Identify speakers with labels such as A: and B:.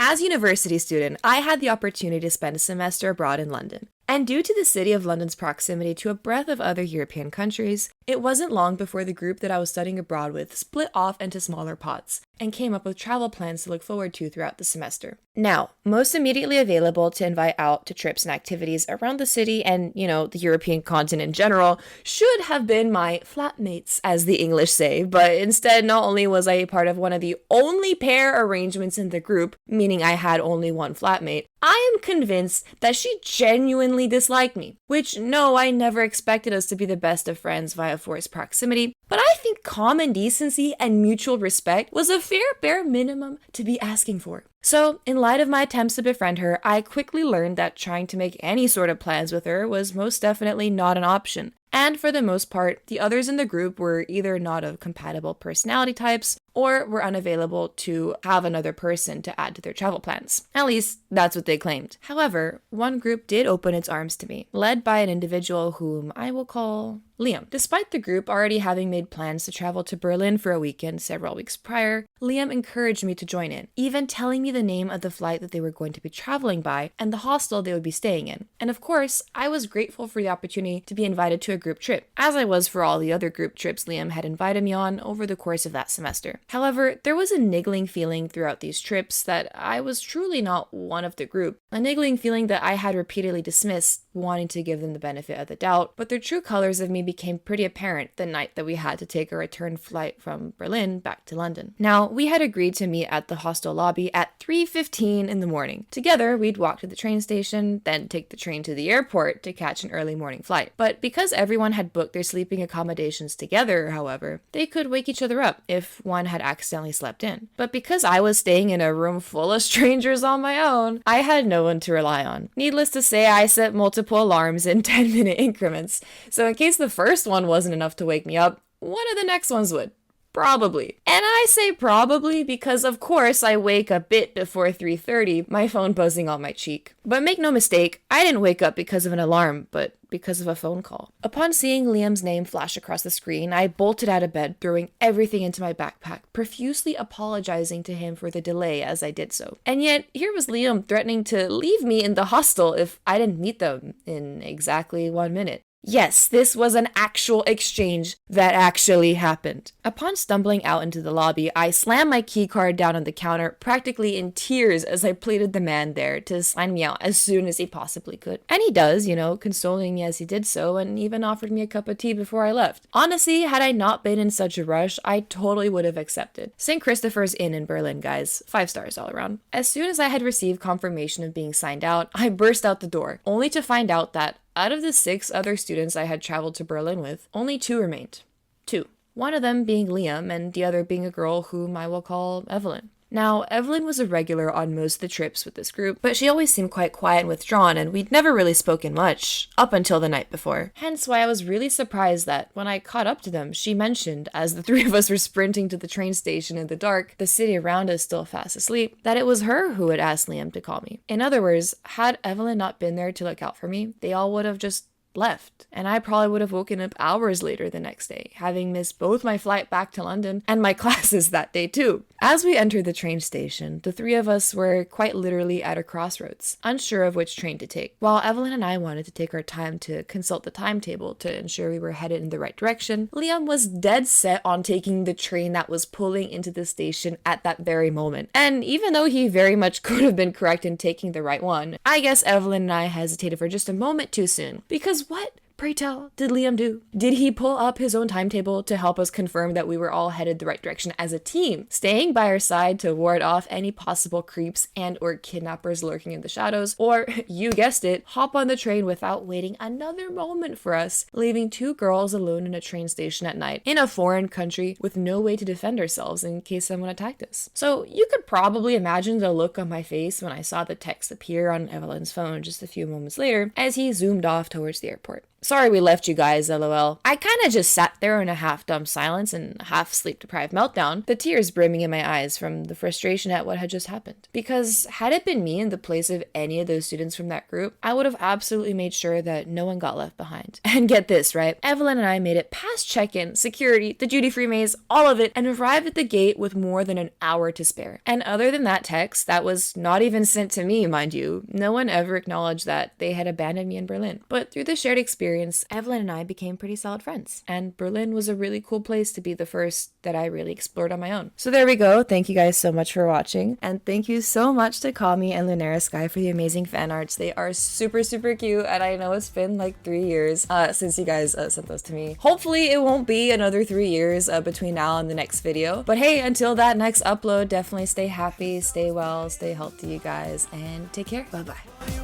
A: As a university student, I had the opportunity to spend a semester abroad in London. And due to the city of London's proximity to a breadth of other European countries, it wasn't long before the group that I was studying abroad with split off into smaller pods and came up with travel plans to look forward to throughout the semester. Now, most immediately available to invite out to trips and activities around the city and, the European continent in general should have been my flatmates, as the English say, but instead not only was I a part of one of the only pair arrangements in the group, meaning I had only one flatmate, I am convinced that she genuinely disliked me, which no, I never expected us to be the best of friends via forced proximity, but I think common decency and mutual respect was a fair bare minimum to be asking for. So, in light of my attempts to befriend her, I quickly learned that trying to make any sort of plans with her was most definitely not an option. And for the most part, the others in the group were either not of compatible personality types or were unavailable to have another person to add to their travel plans. At least, that's what they claimed. However, one group did open its arms to me, led by an individual whom I will call Liam. Despite the group already having made plans to travel to Berlin for a weekend several weeks prior, Liam encouraged me to join in, even telling me the name of the flight that they were going to be traveling by and the hostel they would be staying in. And of course, I was grateful for the opportunity to be invited to a group trip, as I was for all the other group trips Liam had invited me on over the course of that semester. However, there was a niggling feeling throughout these trips that I was truly not one of the group, a niggling feeling that I had repeatedly dismissed, wanting to give them the benefit of the doubt, but their true colors of me became pretty apparent the night that we had to take a return flight from Berlin back to London. Now, we had agreed to meet at the hostel lobby at 3:15 in the morning. Together, we'd walk to the train station, then take the train to the airport to catch an early morning flight. But because everyone had booked their sleeping accommodations together, however, they could wake each other up if one had accidentally slept in. But because I was staying in a room full of strangers on my own, I had no one to rely on. Needless to say, I set multiple alarms in 10-minute increments, so in case the first one wasn't enough to wake me up, one of the next ones would. Probably. And I say probably because of course I wake a bit before 3:30, my phone buzzing on my cheek. But make no mistake, I didn't wake up because of an alarm, but because of a phone call. Upon seeing Liam's name flash across the screen, I bolted out of bed, throwing everything into my backpack, profusely apologizing to him for the delay as I did so. And yet, here was Liam threatening to leave me in the hostel if I didn't meet them in exactly 1 minute. Yes, this was an actual exchange that actually happened. Upon stumbling out into the lobby, I slammed my keycard down on the counter, practically in tears as I pleaded the man there to sign me out as soon as he possibly could. And he does, consoling me as he did so, and even offered me a cup of tea before I left. Honestly, had I not been in such a rush, I totally would have accepted. St. Christopher's Inn in Berlin, guys. 5 stars all around. As soon as I had received confirmation of being signed out, I burst out the door, only to find out that out of the 6 other students I had traveled to Berlin with, only 2 remained. 2. One of them being Liam, and the other being a girl whom I will call Evelyn. Now, Evelyn was a regular on most of the trips with this group, but she always seemed quite quiet and withdrawn, and we'd never really spoken much, up until the night before. Hence why I was really surprised that, when I caught up to them, she mentioned, as the 3 of us were sprinting to the train station in the dark, the city around us still fast asleep, that it was her who had asked Liam to call me. In other words, had Evelyn not been there to look out for me, they all would have just left, and I probably would have woken up hours later the next day, having missed both my flight back to London and my classes that day too. As we entered the train station, the 3 of us were quite literally at a crossroads, unsure of which train to take. While Evelyn and I wanted to take our time to consult the timetable to ensure we were headed in the right direction, Liam was dead set on taking the train that was pulling into the station at that very moment. And even though he very much could have been correct in taking the right one, I guess Evelyn and I hesitated for just a moment too soon. Because what, pray tell, did Liam do? Did he pull up his own timetable to help us confirm that we were all headed the right direction as a team, staying by our side to ward off any possible creeps and or kidnappers lurking in the shadows, or, you guessed it, hop on the train without waiting another moment for us, leaving 2 girls alone in a train station at night in a foreign country with no way to defend ourselves in case someone attacked us? So you could probably imagine the look on my face when I saw the text appear on Evelyn's phone just a few moments later as he zoomed off towards the airport. Sorry we left you guys, lol. I kinda just sat there in a half-dumb silence and half sleep-deprived meltdown, the tears brimming in my eyes from the frustration at what had just happened. Because had it been me in the place of any of those students from that group, I would have absolutely made sure that no one got left behind. And get this, right? Evelyn and I made it past check-in, security, the duty-free maze, all of it, and arrived at the gate with more than an hour to spare. And other than that text, that was not even sent to me, mind you, no one ever acknowledged that they had abandoned me in Berlin. But through the shared experience, Evelyn and I became pretty solid friends. And Berlin was a really cool place to be the first that I really explored on my own. So there we go. Thank you guys so much for watching. And thank you so much to Kami and Lunera Sky for the amazing fan arts. They are super, super cute. And I know it's been like 3 years since you guys sent those to me. Hopefully it won't be another 3 years between now and the next video. But hey, until that next upload, definitely stay happy, stay well, stay healthy, you guys, and take care. Bye-bye.